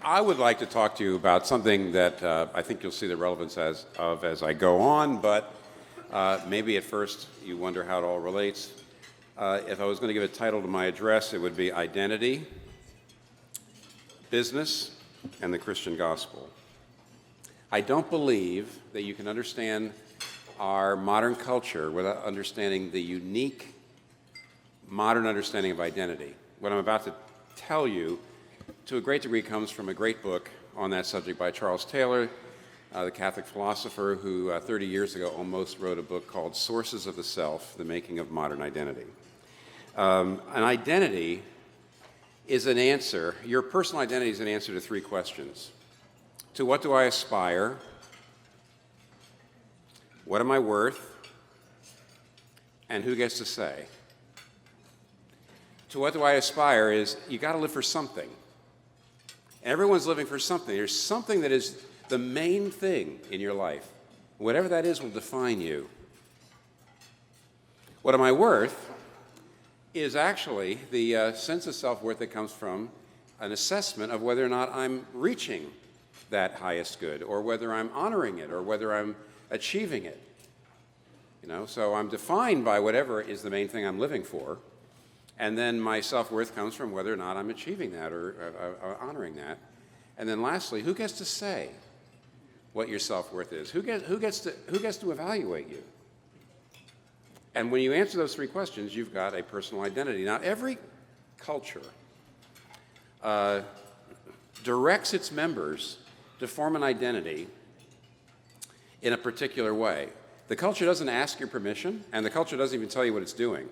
I would like to talk to you about something that I think you'll see the relevance as I go on, but maybe at first you wonder how it all relates. If I was going to give a title to my address, it would be Identity, Business, and the Christian Gospel. I don't believe that you can understand our modern culture without understanding the unique modern understanding of identity. What I'm about to tell you, to a great degree, comes from a great book on that subject by Charles Taylor, the Catholic philosopher who 30 years ago almost wrote a book called Sources of the Self, The Making of Modern Identity. An identity is an answer, your personal identity is an answer to three questions. To what do I aspire? What am I worth? And who gets to say? To what do I aspire is you got to live for something. Everyone's living for something. There's something that is the main thing in your life. Whatever that is will define you. What am I worth is actually the sense of self-worth that comes from an assessment of whether or not I'm reaching that highest good, or whether I'm honoring it, or whether I'm achieving it. So I'm defined by whatever is the main thing I'm living for, and then my self-worth comes from whether or not I'm achieving that or honoring that. And then lastly, who gets to say what your self-worth is? Who gets to evaluate you? And when you answer those three questions, you've got a personal identity. Now, every culture directs its members to form an identity in a particular way. The culture doesn't ask your permission, and the culture doesn't even tell you what it's doing.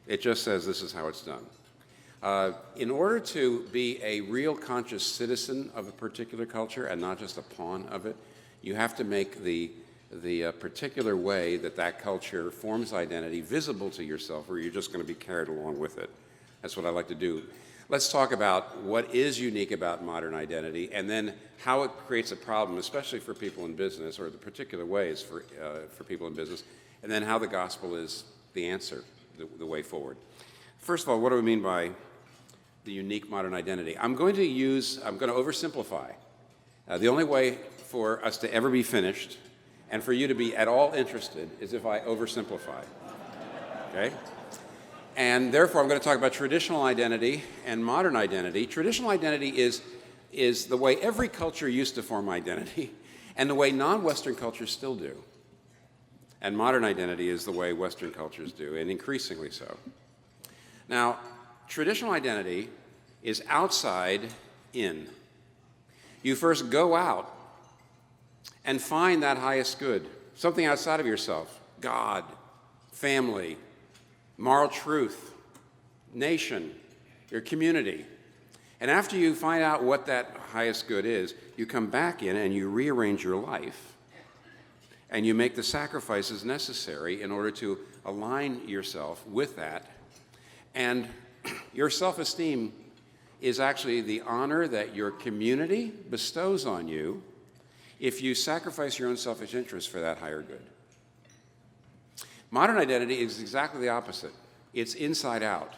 It just says this is how it's done. In order to be a real conscious citizen of a particular culture and not just a pawn of it, you have to make the particular way that culture forms identity visible to yourself, or you're just going to be carried along with it. That's what I like to do. Let's talk about what is unique about modern identity, and then how it creates a problem, especially for people in business, or the particular ways for people in business, and then how the gospel is the answer, the way forward. First of all, what do we mean by the unique modern identity? I'm going to oversimplify. The only way for us to ever be finished and for you to be at all interested is if I oversimplify. Okay? And therefore, I'm going to talk about traditional identity and modern identity. Traditional identity is the way every culture used to form identity, and the way non-Western cultures still do. And modern identity is the way Western cultures do, and increasingly so. Now, traditional identity is outside in. You first go out and find that highest good, something outside of yourself: God, family, moral truth, nation, your community. And after you find out what that highest good is, you come back in and you rearrange your life, and you make the sacrifices necessary in order to align yourself with that. And your self-esteem is actually the honor that your community bestows on you if you sacrifice your own selfish interests for that higher good. Modern identity is exactly the opposite. It's inside out.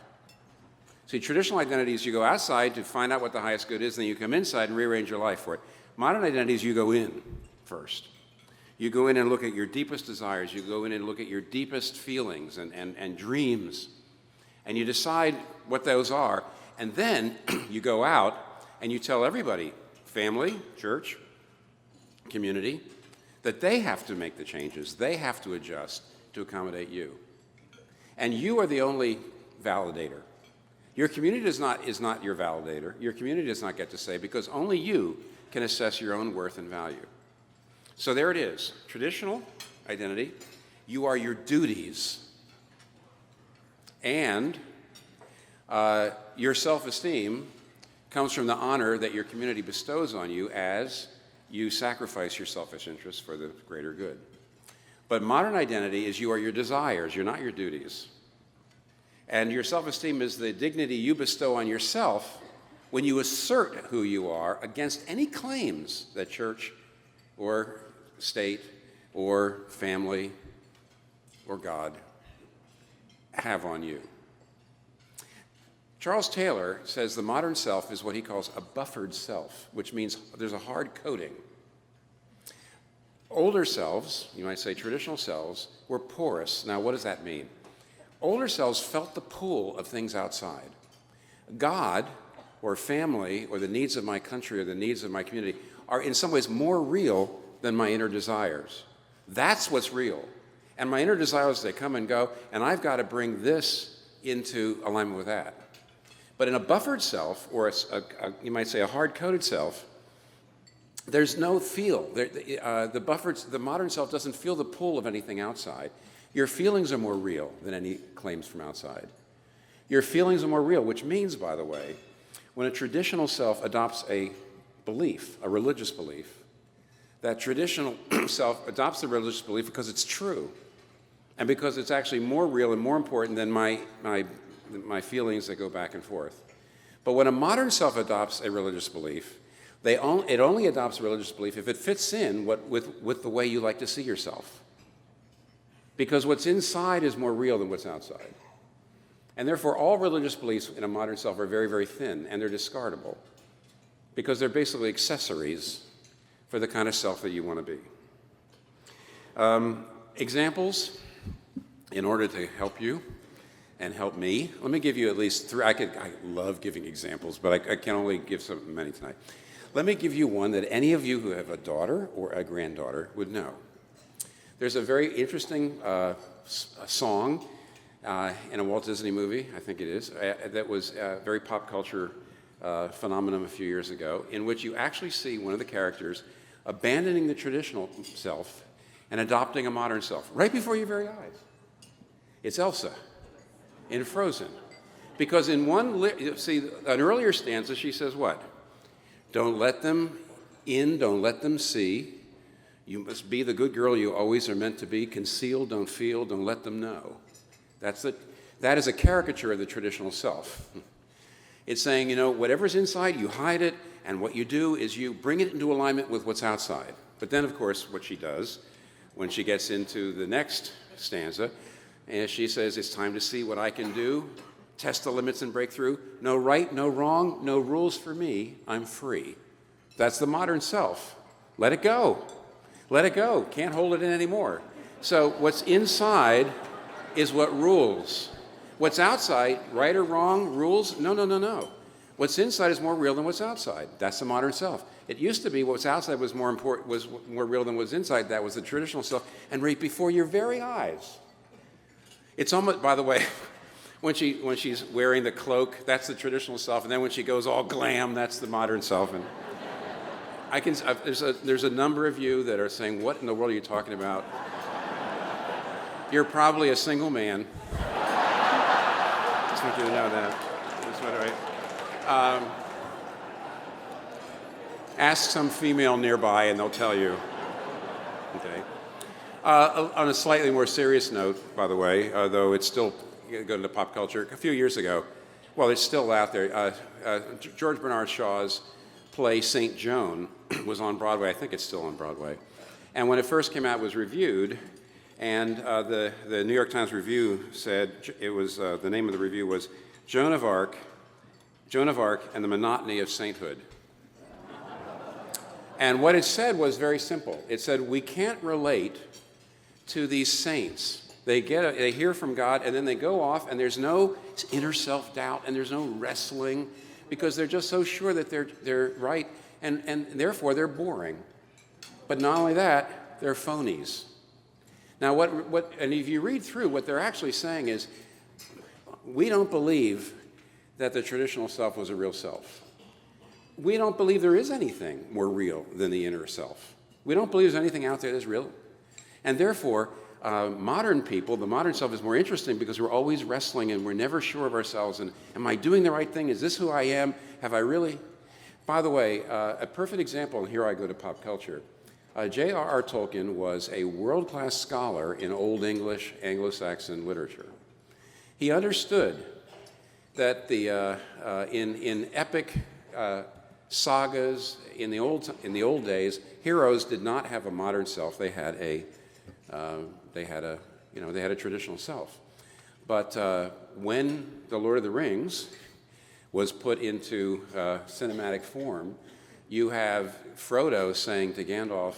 See, traditional identity is you go outside to find out what the highest good is, then you come inside and rearrange your life for it. Modern identity is you go in first. You go in and look at your deepest desires. You go in and look at your deepest feelings and dreams. And you decide what those are. And then you go out and you tell everybody, family, church, community, that they have to make the changes. They have to adjust to accommodate you. And you are the only validator. Your community is not your validator. Your community does not get to say, because only you can assess your own worth and value. So there it is. Traditional identity, you are your duties. And your self-esteem comes from the honor that your community bestows on you as you sacrifice your selfish interests for the greater good. But modern identity is you are your desires, you're not your duties. And your self-esteem is the dignity you bestow on yourself when you assert who you are against any claims that church or state or family or God have on you. Charles Taylor says the modern self is what he calls a buffered self, which means there's a hard coating. Older selves, you might say traditional selves, were porous. Now, what does that mean? Older selves felt the pull of things outside. God, or family, or the needs of my country, or the needs of my community are in some ways more real than my inner desires. That's what's real. And my inner desires, they come and go, and I've got to bring this into alignment with that. But in a buffered self, or you might say a hard-coded self, there's no feel. The modern self doesn't feel the pull of anything outside. Your feelings are more real than any claims from outside. Your feelings are more real, which means, by the way, when a traditional self adopts a belief, a religious belief, that traditional self adopts the religious belief because it's true and because it's actually more real and more important than my feelings that go back and forth. But when a modern self adopts a religious belief, it only adopts a religious belief if it fits in with the way you like to see yourself. Because what's inside is more real than what's outside. And therefore, all religious beliefs in a modern self are very, very thin, and they're discardable because they're basically accessories for the kind of self that you want to be. Examples, in order to help you and help me. Let me give you at least three. I love giving examples, but I can only give so many tonight. Let me give you one that any of you who have a daughter or a granddaughter would know. There's a very interesting song in a Walt Disney movie, I think it is, that was a very pop culture phenomenon a few years ago, in which you actually see one of the characters abandoning the traditional self and adopting a modern self right before your very eyes. It's Elsa in Frozen. Because in an earlier stanza, she says what? Don't let them in, don't let them see. You must be the good girl you always are meant to be. Conceal, don't feel, don't let them know. That is a caricature of the traditional self. It's saying, whatever's inside, you hide it, and what you do is you bring it into alignment with what's outside. But then, of course, what she does, when she gets into the next stanza, and she says, it's time to see what I can do, test the limits and break through. No right, no wrong, no rules for me, I'm free. That's the modern self. Let it go. Let it go. Can't hold it in anymore. So what's inside is what rules. What's outside, right or wrong, rules? No. What's inside is more real than what's outside. That's the modern self. It used to be what's outside was more real than what's inside. That was the traditional self. And right before your very eyes. It's almost, by the way, when she's wearing the cloak, that's the traditional self. And then when she goes all glam, that's the modern self. And there's a number of you that are saying, what in the world are you talking about? You're probably a single man. Just want you to know that. That's right. Ask some female nearby and they'll tell you. Okay. On a slightly more serious note, by the way, though it's still going to pop culture, a few years ago, well, it's still out there, George Bernard Shaw's play St. Joan was on Broadway. I think it's still on Broadway. And when it first came out, it was reviewed, and the New York Times Review said, it was, the name of the review was Joan of Arc and the Monotony of Sainthood. And what it said was very simple. It said, we can't relate to these saints. They hear from God, and then they go off, and there's no inner self-doubt, and there's no wrestling, because they're just so sure that they're right, and therefore they're boring. But not only that, they're phonies. Now, and if you read through, what they're actually saying is, we don't believe that the traditional self was a real self. We don't believe there is anything more real than the inner self. We don't believe there's anything out there that's real. And therefore, modern people, the modern self is more interesting because we're always wrestling and we're never sure of ourselves. And am I doing the right thing? Is this who I am? Have I really? By the way, a perfect example, and here I go to pop culture. J.R.R. Tolkien was a world-class scholar in Old English, Anglo-Saxon literature. He understood that in epic sagas in the old days, heroes did not have a modern self. They had a traditional self. But when the Lord of the Rings was put into cinematic form, you have Frodo saying to Gandalf,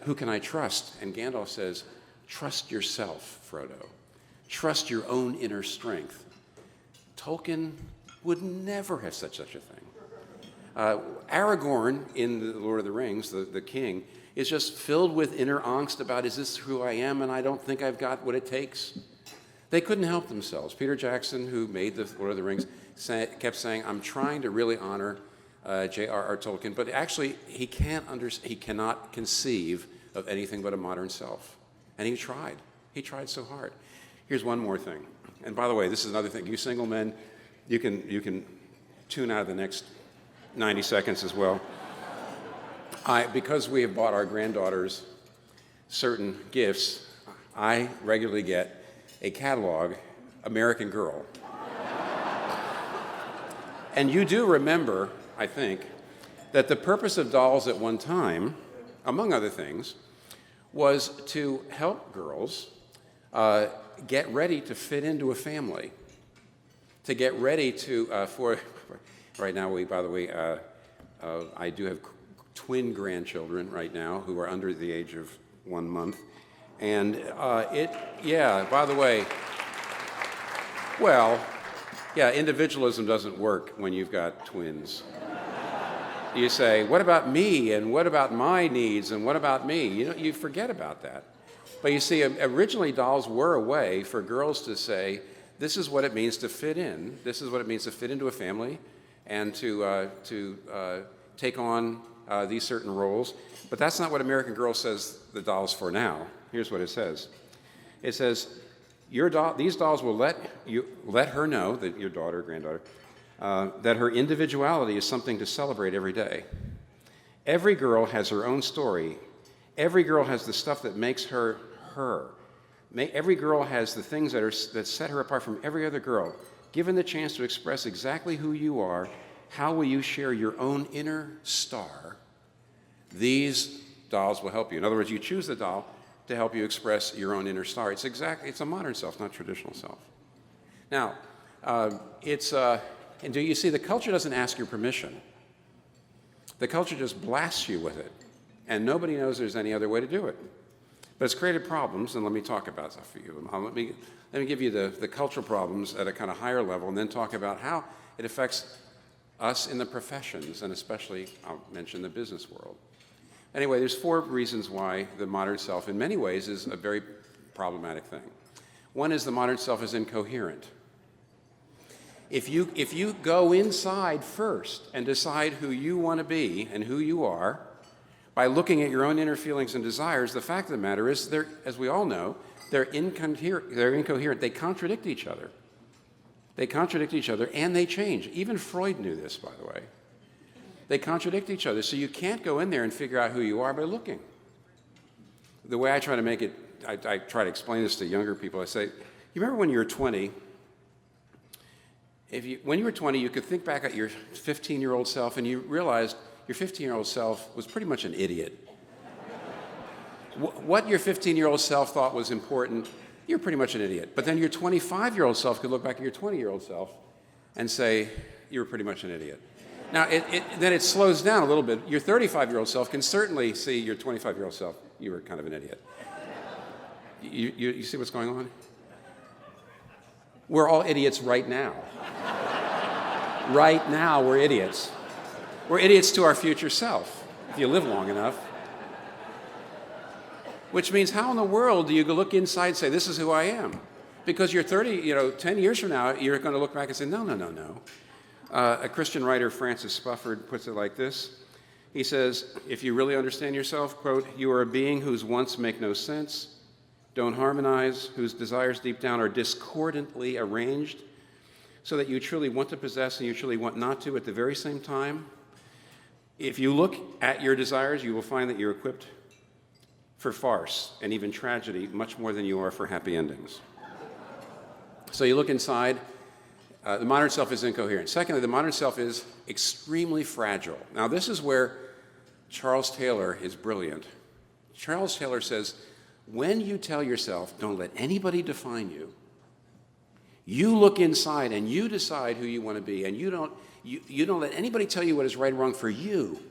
who can I trust? And Gandalf says, trust yourself, Frodo. Trust your own inner strength. Tolkien would never have said such a thing. Aragorn in The Lord of the Rings, the king, is just filled with inner angst about, is this who I am, and I don't think I've got what it takes. They couldn't help themselves. Peter Jackson, who made The Lord of the Rings, kept saying, I'm trying to really honor J.R.R. Tolkien, but actually he cannot conceive of anything but a modern self. And he tried. He tried so hard. Here's one more thing. And by the way, this is another thing. You single men, you can tune out of the next 90 seconds as well. Because we have bought our granddaughters certain gifts, I regularly get a catalog, American Girl. And you do remember, I think, that the purpose of dolls at one time, among other things, was to help girls get ready to fit into a family, to get ready to, right now, by the way, I do have twin grandchildren right now who are under the age of 1 month. And by the way, well, yeah, individualism doesn't work when you've got twins. You say, what about me, and what about my needs, and what about me? You forget about that. But you see, originally dolls were a way for girls to say, this is what it means to fit in. This is what it means to fit into a family and to take on these certain roles. But that's not what American Girl says the doll's for now. Here's what it says. It says, these dolls will let her know, that your daughter or granddaughter, that her individuality is something to celebrate every day. Every girl has her own story. Every girl has the stuff that makes her her. Every girl has the things that set her apart from every other girl. Given the chance to express exactly who you are, how will you share your own inner star? These dolls will help you. In other words, you choose the doll to help you express your own inner star. It's a modern self, not traditional self. Now, and do you see, the culture doesn't ask your permission. The culture just blasts you with it, and nobody knows there's any other way to do it. But it's created problems, and let me talk about that for you. Let me give you the cultural problems at a kind of higher level, and then talk about how it affects us in the professions, and especially, I'll mention the business world. Anyway, there's 4 reasons why the modern self, in many ways, is a very problematic thing. One is the modern self is incoherent. If you go inside first and decide who you want to be and who you are, by looking at your own inner feelings and desires, the fact of the matter is, as we all know, they're incoherent. They contradict each other. They contradict each other, and they change. Even Freud knew this, by the way. They contradict each other, so you can't go in there and figure out who you are by looking. The way I try to make it, I try to explain this to younger people. I say, you remember when you were 20? When you were 20, you could think back at your 15-year-old self, and you realized your 15-year-old self was pretty much an idiot. What your 15-year-old self thought was important, you're pretty much an idiot. But then your 25-year-old self could look back at your 20-year-old self and say, you were pretty much an idiot. Now, then it slows down a little bit. Your 35-year-old self can certainly see your 25-year-old self, you were kind of an idiot. You see what's going on? We're all idiots right now. Right now, we're idiots. We're idiots to our future self, if you live long enough. Which means, how in the world do you look inside and say, this is who I am? Because you're 30, 10 years from now, you're going to look back and say, no. A Christian writer, Francis Spufford, puts it like this. He says, if you really understand yourself, quote, you are a being whose wants make no sense, don't harmonize, whose desires deep down are discordantly arranged, so that you truly want to possess and you truly want not to at the very same time. If you look at your desires, you will find that you're equipped for farce and even tragedy much more than you are for happy endings. So you look inside. The modern self is incoherent. Secondly, the modern self is extremely fragile. Now, this is where Charles Taylor is brilliant. Charles Taylor says, when you tell yourself, don't let anybody define you, You look inside and you decide who you want to be, and you don't let anybody tell you what is right or wrong for you.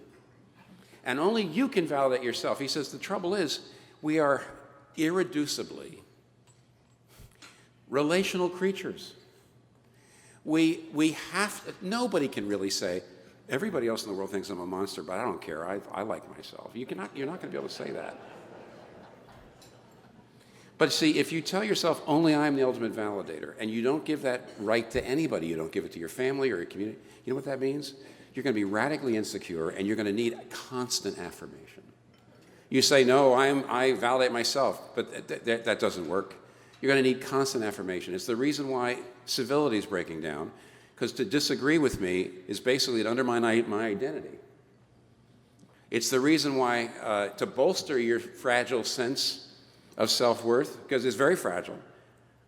And only you can validate yourself. He says the trouble is we are irreducibly relational creatures. We have to, nobody can really say, everybody else in the world thinks I'm a monster, but I don't care. I like myself. You're not going to be able to say that. But see, if you tell yourself only I'm the ultimate validator, and you don't give that right to anybody, you don't give it to your family or your community, you know what that means? You're going to be radically insecure, and you're going to need constant affirmation. You say, no, I validate myself, but that doesn't work. You're going to need constant affirmation. It's the reason why civility is breaking down, because to disagree with me is basically to undermine my identity. It's the reason why to bolster your fragile sense of self-worth, because it's very fragile.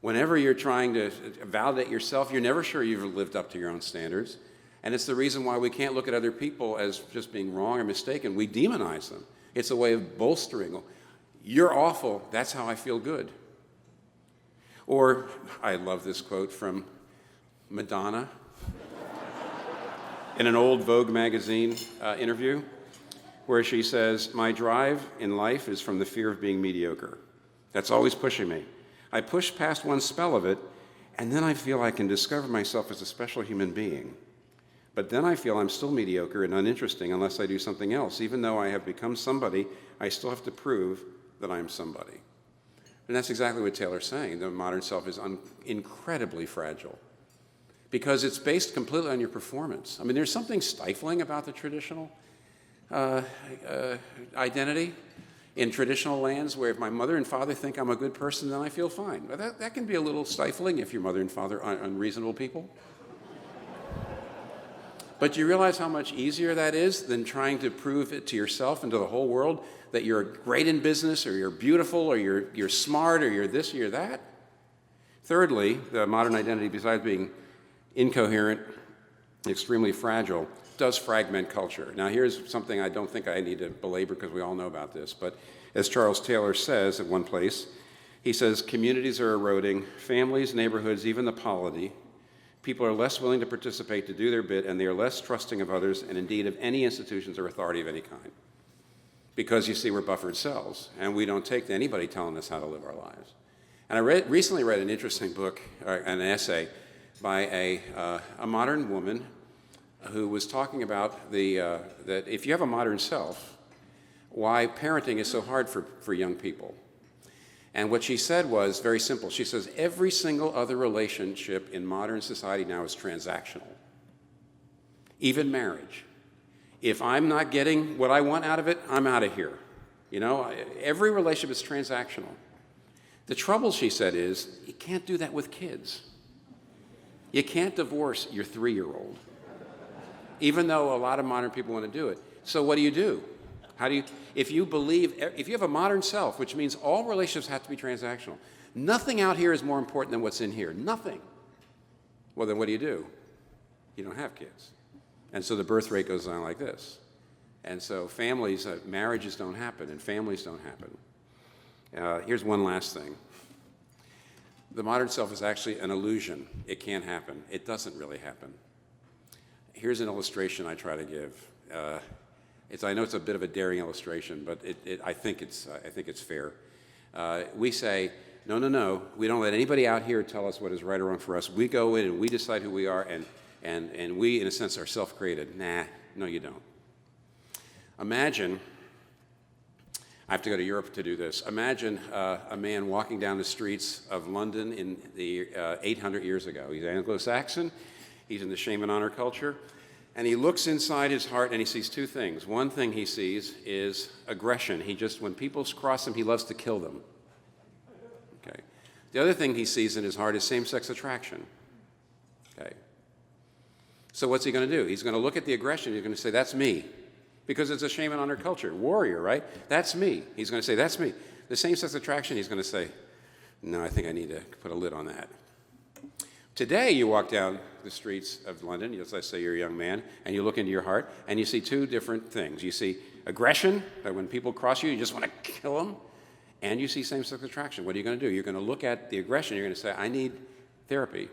Whenever you're trying to validate yourself, you're never sure you've lived up to your own standards. And it's the reason why we can't look at other people as just being wrong or mistaken. We demonize them. It's a way of bolstering. You're awful. That's how I feel good. Or, I love this quote from Madonna in an old Vogue magazine interview, where she says, my drive in life is from the fear of being mediocre. That's always pushing me. I push past one spell of it, and then I feel I can discover myself as a special human being. But then I feel I'm still mediocre and uninteresting unless I do something else. Even though I have become somebody, I still have to prove that I'm somebody. And that's exactly what Taylor's saying. The modern self is incredibly fragile because it's based completely on your performance. I mean, there's something stifling about the traditional identity in traditional lands, where if my mother and father think I'm a good person, then I feel fine. But that can be a little stifling if your mother and father are unreasonable people. But you realize how much easier that is than trying to prove it to yourself and to the whole world that you're great in business, or you're beautiful, or you're smart, or you're this, or you're that? Thirdly, the modern identity, besides being incoherent, extremely fragile, does fragment culture. Now, here's something I don't think I need to belabor because we all know about this, but as Charles Taylor says at one place, he says, communities are eroding, families, neighborhoods, even the polity. People are less willing to participate, to do their bit, and they are less trusting of others, and indeed of any institutions or authority of any kind. Because, you see, we're buffered cells, and we don't take to anybody telling us how to live our lives. And I recently read an interesting book, an essay, by a modern woman who was talking about that if you have a modern self, why parenting is so hard for young people. And what she said was very simple. She says, every single other relationship in modern society now is transactional. Even marriage. If I'm not getting what I want out of it, I'm out of here. You know, every relationship is transactional. The trouble, she said, is you can't do that with kids. You can't divorce your 3-year-old, even though a lot of modern people want to do it. So what do? If you have a modern self, which means all relationships have to be transactional, nothing out here is more important than what's in here. Nothing. Well, then what do? You don't have kids. And so the birth rate goes on like this. And so families, marriages don't happen, and families don't happen. Here's one last thing. The modern self is actually an illusion. It can't happen. It doesn't really happen. Here's an illustration I try to give. I know it's a bit of a daring illustration, but I think it's fair. We say, no, we don't let anybody out here tell us what is right or wrong for us. We go in and we decide who we are, and we, in a sense, are self-created. Nah, no, you don't. Imagine, I have to go to Europe to do this. Imagine a man walking down the streets of London in the 800 years ago. He's Anglo-Saxon. He's in the shame and honor culture. And he looks inside his heart and he sees two things. One thing he sees is aggression. When people cross him, he loves to kill them. Okay. The other thing he sees in his heart is same-sex attraction. Okay. So what's he going to do? He's going to look at the aggression. He's going to say, that's me. Because it's a shame and honor culture. Warrior, right? That's me. He's going to say, that's me. The same-sex attraction, he's going to say, no, I think I need to put a lid on that. Today, you walk down the streets of London, let's say you're a young man, and you look into your heart, and you see two different things. You see aggression, that when people cross you, you just want to kill them, and you see same-sex attraction. What are you going to do? You're going to look at the aggression, you're going to say, I need therapy.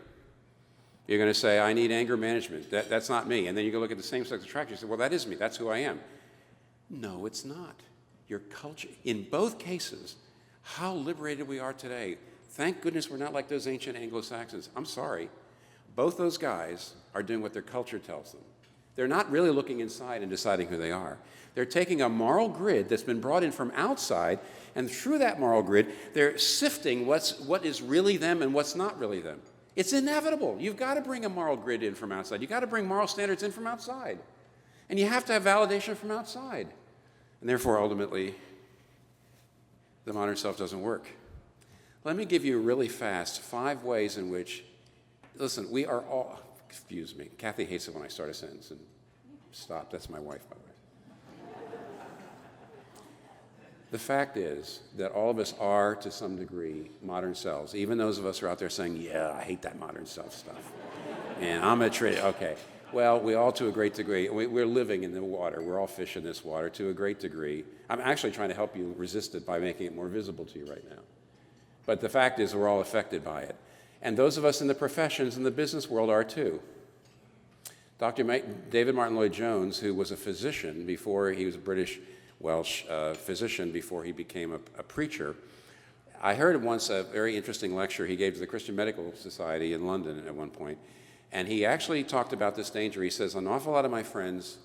You're going to say, I need anger management. That's not me. And then you go look at the same-sex attraction. You say, well, that is me. That's who I am. No, it's not. Your culture, in both cases, how liberated we are today. Thank goodness we're not like those ancient Anglo-Saxons. I'm sorry. Both those guys are doing what their culture tells them. They're not really looking inside and deciding who they are. They're taking a moral grid that's been brought in from outside, and through that moral grid, they're sifting what is really them and what's not really them. It's inevitable. You've got to bring a moral grid in from outside. You've got to bring moral standards in from outside. And you have to have validation from outside. And therefore, ultimately, the modern self doesn't work. Let me give you really fast 5 ways in which, listen, we are all, excuse me, Kathy hates it when I start a sentence and stop. That's my wife, by the way. The fact is that all of us are, to some degree, modern selves. Even those of us who are out there saying, yeah, I hate that modern self stuff. And I'm a trade. Okay. Well, we all, to a great degree, we're living in the water. We're all fish in this water to a great degree. I'm actually trying to help you resist it by making it more visible to you right now. But the fact is we're all affected by it. And those of us in the professions in the business world are too. Dr. David Martin Lloyd-Jones, who was a physician before he was a British Welsh physician before he became a preacher. I heard once a very interesting lecture he gave to the Christian Medical Society in London at one point, and he actually talked about this danger. He says, an awful lot of my friends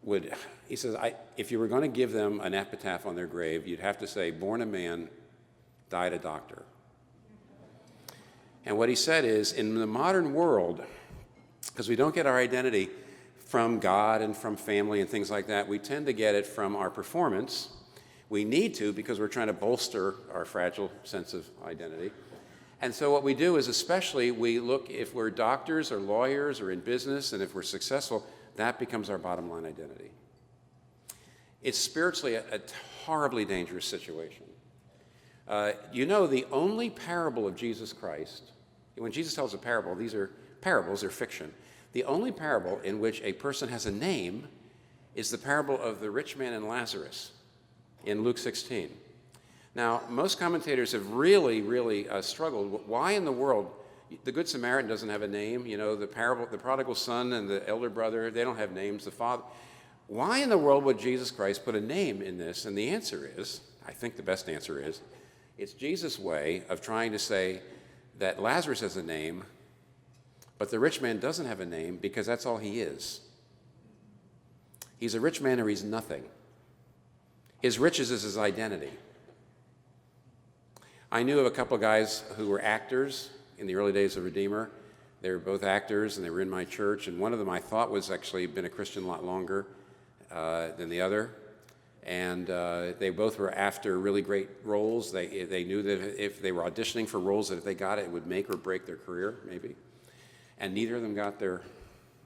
would, he says, if you were going to give them an epitaph on their grave, you'd have to say, born a man, died a doctor. And what he said is, in the modern world, because we don't get our identity from God and from family and things like that, we tend to get it from our performance. We need to because we're trying to bolster our fragile sense of identity. And so what we do is especially we look, if we're doctors or lawyers or in business, and if we're successful, that becomes our bottom line identity. It's spiritually a horribly dangerous situation. You know, the only parable of Jesus Christ, when Jesus tells a parable, these are parables, they're fiction. The only parable in which a person has a name is the parable of the rich man and Lazarus in Luke 16. Now, most commentators have really struggled. Why in the world, the Good Samaritan doesn't have a name? You know, the prodigal son and the elder brother, they don't have names. The father. Why in the world would Jesus Christ put a name in this? And the answer is, I think the best answer is, it's Jesus' way of trying to say that Lazarus has a name, but the rich man doesn't have a name because that's all he is. He's a rich man or he's nothing. His riches is his identity. I knew of a couple of guys who were actors in the early days of Redeemer. They were both actors and they were in my church, and one of them I thought was actually been a Christian a lot longer than the other. And they both were after really great roles. They knew that if they were auditioning for roles, that if they got it, it would make or break their career, maybe. And neither of them got their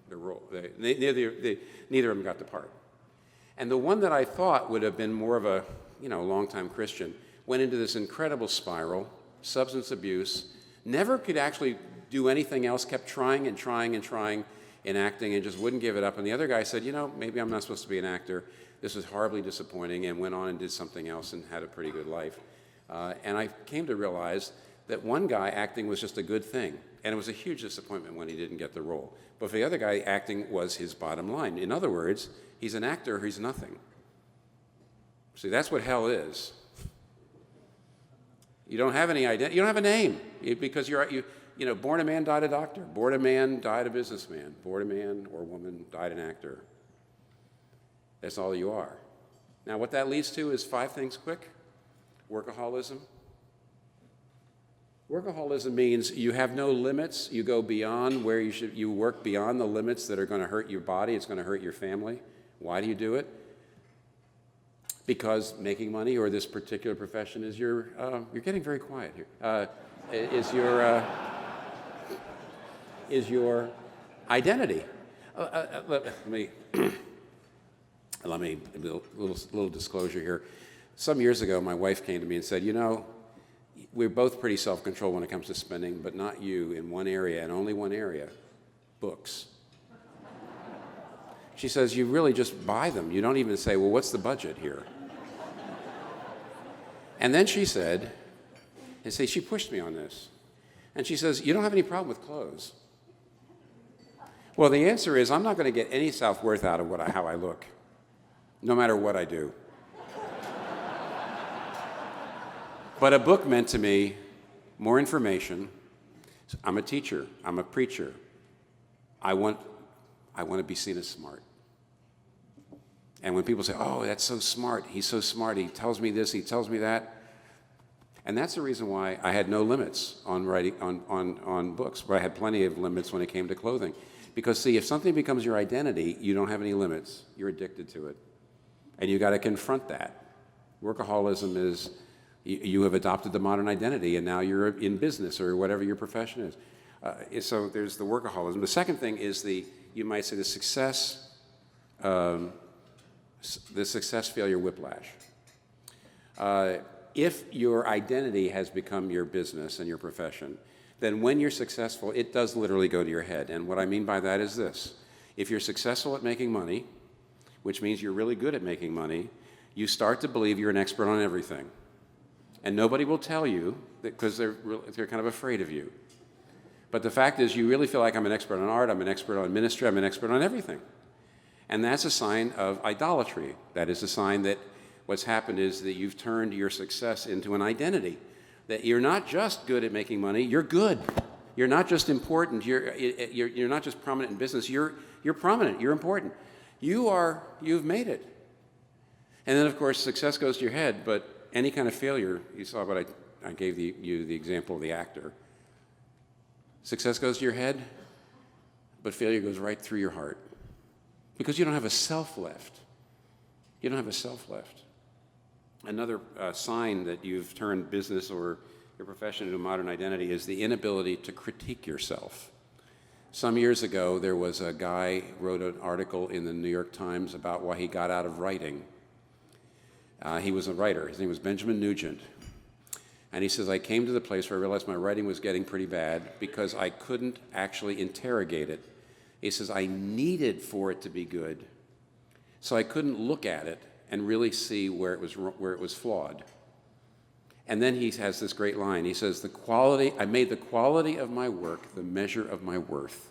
role. Neither of them got the part. And the one that I thought would have been more of a longtime Christian went into this incredible spiral, substance abuse, never could actually do anything else, kept trying and trying and trying in acting and just wouldn't give it up. And the other guy said, maybe I'm not supposed to be an actor. This was horribly disappointing, and went on and did something else and had a pretty good life. And I came to realize that one guy acting was just a good thing. And it was a huge disappointment when he didn't get the role. But for the other guy, acting was his bottom line. In other words, he's an actor, he's nothing. See, that's what hell is. You don't have any identity. You don't have a name because born a man, died a doctor. Born a man, died a businessman. Born a man or woman, died an actor. That's all you are. Now, what that leads to is 5 things quick. Workaholism. Workaholism means you have no limits. You go beyond where you work beyond the limits that are going to hurt your body. It's going to hurt your family. Why do you do it? Because making money or this particular profession is you're getting very quiet here, is your identity. Let me a little disclosure here. Some years ago, my wife came to me and said, we're both pretty self-controlled when it comes to spending, but not you in one area, and only one area, books. She says, you really just buy them. You don't even say, well, what's the budget here? And then she said, she pushed me on this. And she says, you don't have any problem with clothes. Well, the answer is I'm not going to get any self-worth out of how I look, no matter what I do. But a book meant to me more information. I'm a teacher. I'm a preacher. I want to be seen as smart. And when people say, oh, that's so smart, he's so smart, he tells me this, he tells me that. And that's the reason why I had no limits on writing on books, but I had plenty of limits when it came to clothing. Because see, if something becomes your identity, you don't have any limits. You're addicted to it. And you got to confront that. Workaholism is, you have adopted the modern identity, and now you're in business or whatever your profession is. So there's the workaholism. The second thing is you might say the success failure whiplash. If your identity has become your business and your profession, then when you're successful, it does literally go to your head. And what I mean by that is this. If you're successful at making money, which means you're really good at making money, you start to believe you're an expert on everything. And nobody will tell you, because they're kind of afraid of you. But the fact is, you really feel like I'm an expert on art, I'm an expert on ministry, I'm an expert on everything. And that's a sign of idolatry. That is a sign that what's happened is that you've turned your success into an identity. That you're not just good at making money, you're good. You're not just important, you're not just prominent in business, you're prominent, you're important. You've made it. And then, of course, success goes to your head, but any kind of failure, you saw what I gave you the example of the actor. Success goes to your head, but failure goes right through your heart. Because you don't have a self left. You don't have a self left. Another sign that you've turned business or your profession into a modern identity is the inability to critique yourself. Some years ago, there was a guy who wrote an article in the New York Times about why he got out of writing. He was a writer. His name was Benjamin Nugent. And he says, I came to the place where I realized my writing was getting pretty bad because I couldn't actually interrogate it. He says, I needed for it to be good, so I couldn't look at it and really see where it was flawed. And then he has this great line. He says, I made the quality of my work the measure of my worth.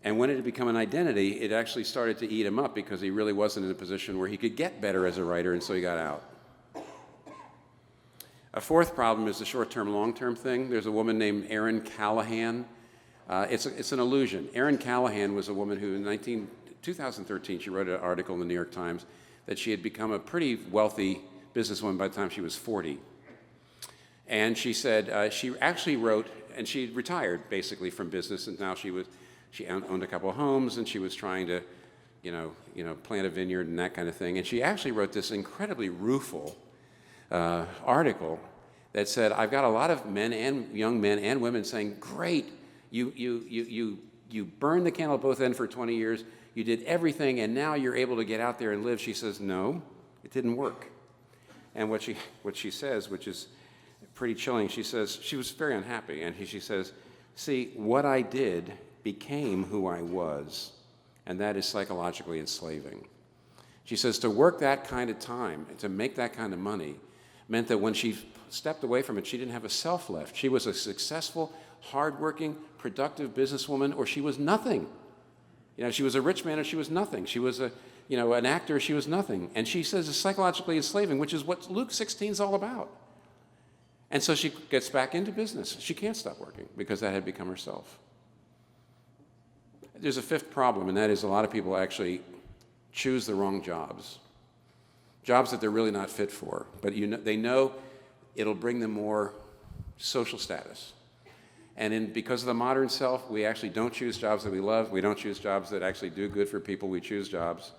And when it had become an identity, it actually started to eat him up because he really wasn't in a position where he could get better as a writer, and so he got out. A fourth problem is the short-term, long-term thing. There's a woman named Erin Callahan. It's an illusion. Erin Callahan was a woman who in 2013, she wrote an article in the New York Times that she had become a pretty wealthy businesswoman by the time she was 40. And she said she actually wrote, and she retired basically from business, and now she owned a couple of homes, and she was trying to, plant a vineyard and that kind of thing. And she actually wrote this incredibly rueful article that said, I've got a lot of young men and women saying, great, you burned the candle at both ends for 20 years, you did everything, and now you're able to get out there and live. She says, no, it didn't work. And what she says, which is pretty chilling, she says, she was very unhappy, and she says, see, what I did became who I was, and that is psychologically enslaving. She says to work that kind of time, and to make that kind of money, meant that when she stepped away from it, she didn't have a self left. She was a successful, hardworking, productive businesswoman, or she was nothing. She was a rich man, or she was nothing. She was an actor, she was nothing. And she says it's psychologically enslaving, which is what Luke 16 is all about. And so she gets back into business. She can't stop working because that had become herself. There's a fifth problem, and that is a lot of people actually choose the wrong jobs that they're really not fit for. But they know it'll bring them more social status. And because of the modern self, we actually don't choose jobs that we love. We don't choose jobs that actually do good for people. We choose jobs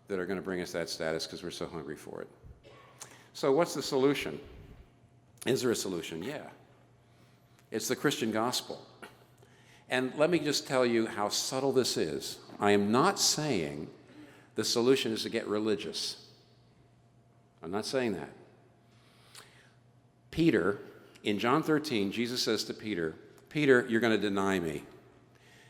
that are going to bring us that status because we're so hungry for it. So what's the solution? Is there a solution? Yeah. It's the Christian gospel. And let me just tell you how subtle this is. I am not saying the solution is to get religious. I'm not saying that. Peter, in John 13, Jesus says to Peter, Peter, you're going to deny me.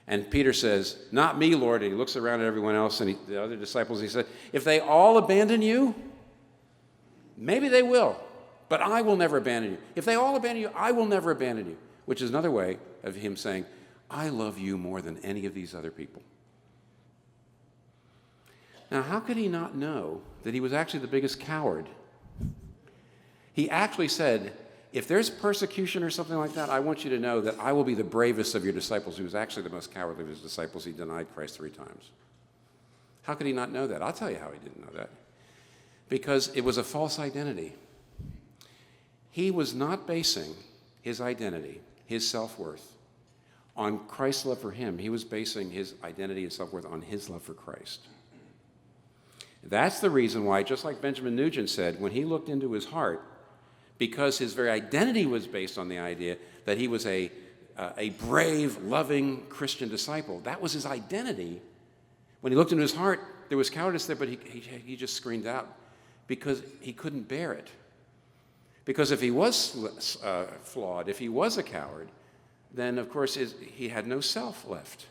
And Peter says, not me, Lord. And he looks around at everyone else and the other disciples. He said, if they all abandon you, maybe they will, but I will never abandon you. If they all abandon you, I will never abandon you, which is another way of him saying, I love you more than any of these other people. Now, how could he not know that he was actually the biggest coward? He actually said, if there's persecution or something like that, I want you to know that I will be the bravest of your disciples. He was actually the most cowardly of his disciples. He denied Christ 3 times. How could he not know that? I'll tell you how he didn't know that. Because it was a false identity. He was not basing his identity, his self-worth, on Christ's love for him. He was basing his identity and self-worth on his love for Christ. That's the reason why, just like Benjamin Nugent said, when he looked into his heart, because his very identity was based on the idea that he was a brave, loving Christian disciple. That was his identity. When he looked into his heart, there was cowardice there, but he just screamed out because he couldn't bear it. Because if he was flawed, if he was a coward, then, of course, he had no self left.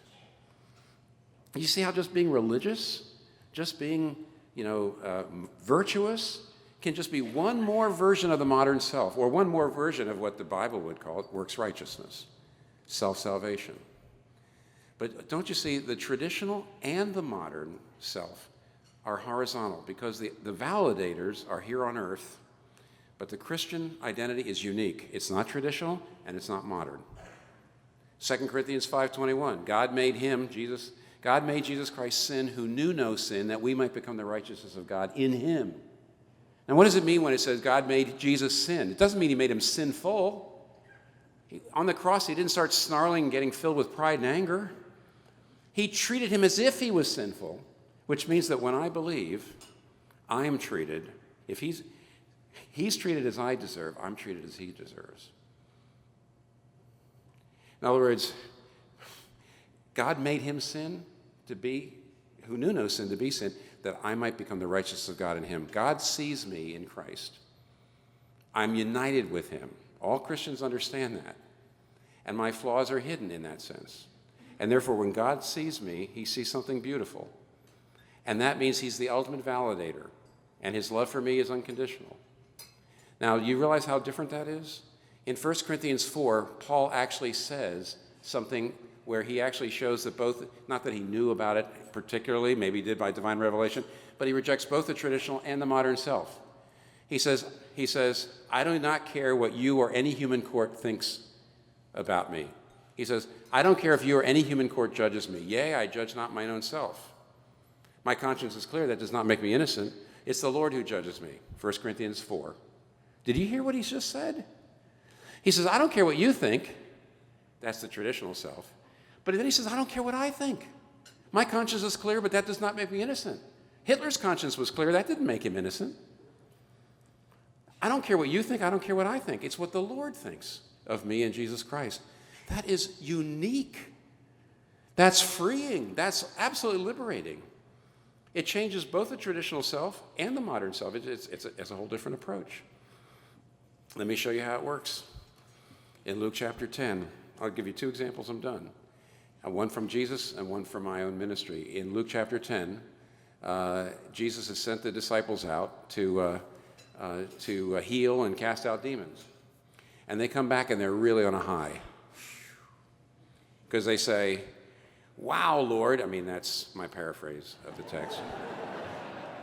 You see how just being religious, just being, virtuous, can just be one more version of the modern self, or one more version of what the Bible would call it, works righteousness, self-salvation. But don't you see, the traditional and the modern self are horizontal, because the validators are here on earth, but the Christian identity is unique. It's not traditional, and it's not modern. 2 Corinthians 5:21, God made Jesus Christ sin who knew no sin, that we might become the righteousness of God in him. Now, what does it mean when it says God made Jesus sin? It doesn't mean he made him sinful. On the cross, he didn't start snarling and getting filled with pride and anger. He treated him as if he was sinful, which means that when I believe, I am treated, if he's treated as I deserve, I'm treated as he deserves. In other words, God made him sin who knew no sin, to be sin, that I might become the righteousness of God in him. God sees me in Christ. I'm united with him. All Christians understand that. And my flaws are hidden in that sense. And therefore, when God sees me, he sees something beautiful. And that means he's the ultimate validator. And his love for me is unconditional. Now, do you realize how different that is? In 1 Corinthians 4, Paul actually says something where he actually shows that both, not that he knew about it particularly, maybe he did by divine revelation, but he rejects both the traditional and the modern self. He says, I do not care what you or any human court thinks about me. He says, I don't care if you or any human court judges me. Yea, I judge not mine own self. My conscience is clear. That does not make me innocent. It's the Lord who judges me. 1 Corinthians 4. Did you hear what he just said? He says, I don't care what you think. That's the traditional self. But then he says, I don't care what I think. My conscience is clear, but that does not make me innocent. Hitler's conscience was clear. That didn't make him innocent. I don't care what you think. I don't care what I think. It's what the Lord thinks of me and Jesus Christ. That is unique. That's freeing. That's absolutely liberating. It changes both the traditional self and the modern self. It's a whole different approach. Let me show you how it works. In Luke chapter 10, I'll give you 2 examples, I'm done. One from Jesus and one from my own ministry. In Luke chapter 10, Jesus has sent the disciples out to heal and cast out demons. And they come back and they're really on a high. Because they say, wow, Lord, I mean, that's my paraphrase of the text.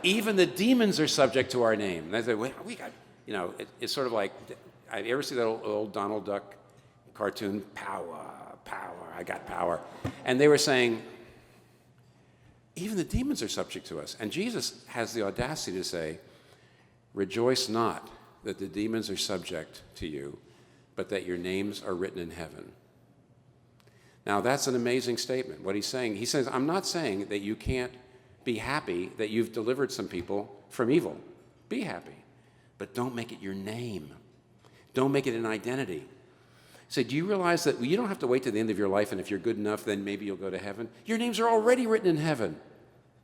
Even the demons are subject to our name. And they say, well, we got, it's sort of like, you ever see that old Donald Duck cartoon, power, I got power. And they were saying, even the demons are subject to us. And Jesus has the audacity to say, rejoice not that the demons are subject to you, but that your names are written in heaven. Now, that's an amazing statement. What he's saying, he says, I'm not saying that you can't be happy that you've delivered some people from evil. Be happy. But don't make it your name. Don't make it an identity. Say, do you realize that you don't have to wait to the end of your life, and if you're good enough, then maybe you'll go to heaven? Your names are already written in heaven,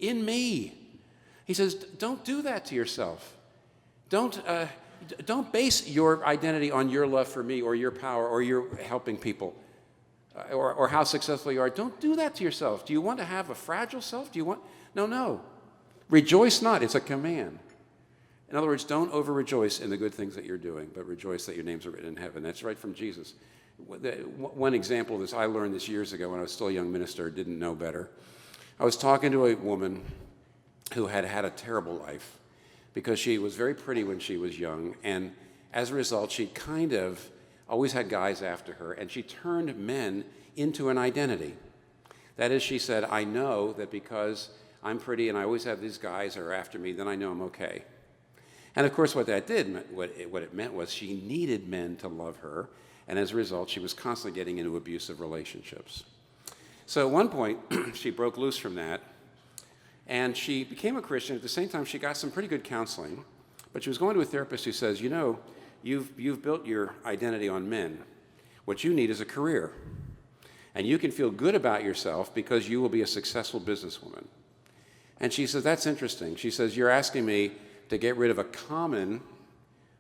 in me. He says, don't do that to yourself. Don't base your identity on your love for me or your power or your helping people or how successful you are. Don't do that to yourself. Do you want to have a fragile self? No. Rejoice not. It's a command. In other words, don't over-rejoice in the good things that you're doing, but rejoice that your names are written in heaven. That's right from Jesus. One example of this, I learned this years ago when I was still a young minister, didn't know better. I was talking to a woman who had had a terrible life because she was very pretty when she was young, and as a result, she kind of always had guys after her, and she turned men into an identity. That is, she said, I know that because I'm pretty and I always have these guys that are after me, then I know I'm okay. And of course, what that did, what it meant was she needed men to love her, and as a result, she was constantly getting into abusive relationships. So at one point, she broke loose from that, and she became a Christian. At the same time, she got some pretty good counseling, but she was going to a therapist who says, you know, you've built your identity on men. What you need is a career. And you can feel good about yourself because you will be a successful businesswoman. And she says, that's interesting. She says, you're asking me to get rid of a common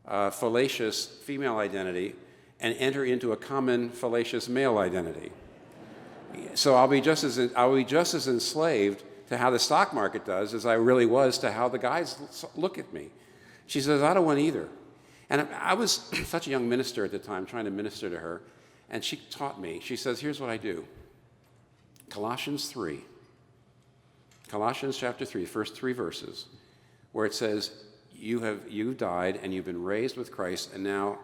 fallacious female identity and enter into a common fallacious male identity. So I'll be just as enslaved to how the stock market does as I really was to how the guys look at me. She says, I don't want either. And I was such a young minister at the time, trying to minister to her, and she taught me. She says, here's what I do. Colossians chapter 3, first 3 verses, where it says, you died and you've been raised with Christ, and now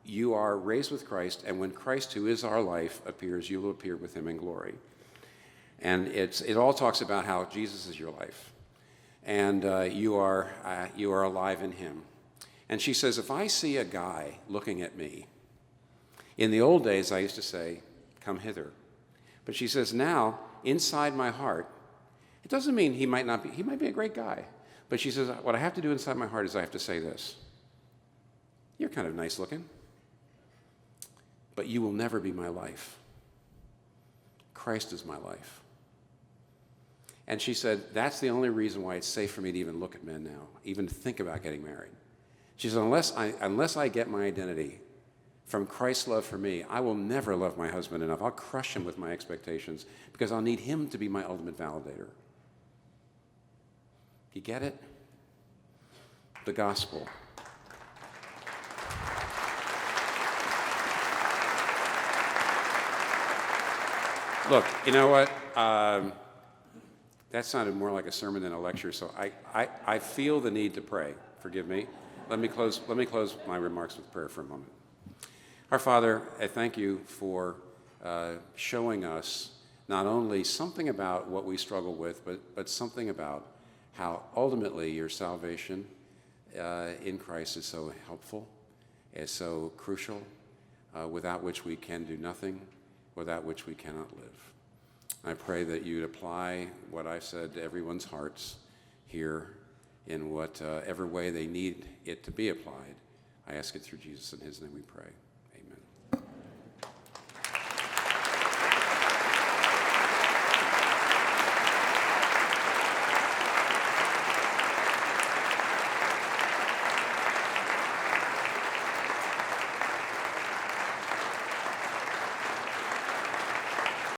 you are raised with Christ, and when Christ, who is our life, appears, you will appear with him in glory. And it all talks about how Jesus is your life, and you are alive in him. And she says, if I see a guy looking at me, in the old days I used to say, come hither. But she says, now, inside my heart, it doesn't mean he might be a great guy. But she says, what I have to do inside my heart is I have to say this. You're kind of nice looking, but you will never be my life. Christ is my life. And she said, that's the only reason why it's safe for me to even look at men now, even think about getting married. She said, unless I get my identity from Christ's love for me, I will never love my husband enough. I'll crush him with my expectations because I'll need him to be my ultimate validator. You get it? The gospel. Look, you know what? That sounded more like a sermon than a lecture, so I feel the need to pray. Forgive me. Let me close my remarks with prayer for a moment. Our Father, I thank you for showing us not only something about what we struggle with, but something about how ultimately your salvation in Christ is so helpful, is so crucial, without which we can do nothing, without which we cannot live. I pray that you'd apply what I've said to everyone's hearts here in whatever way they need it to be applied. I ask it through Jesus. In his name we pray.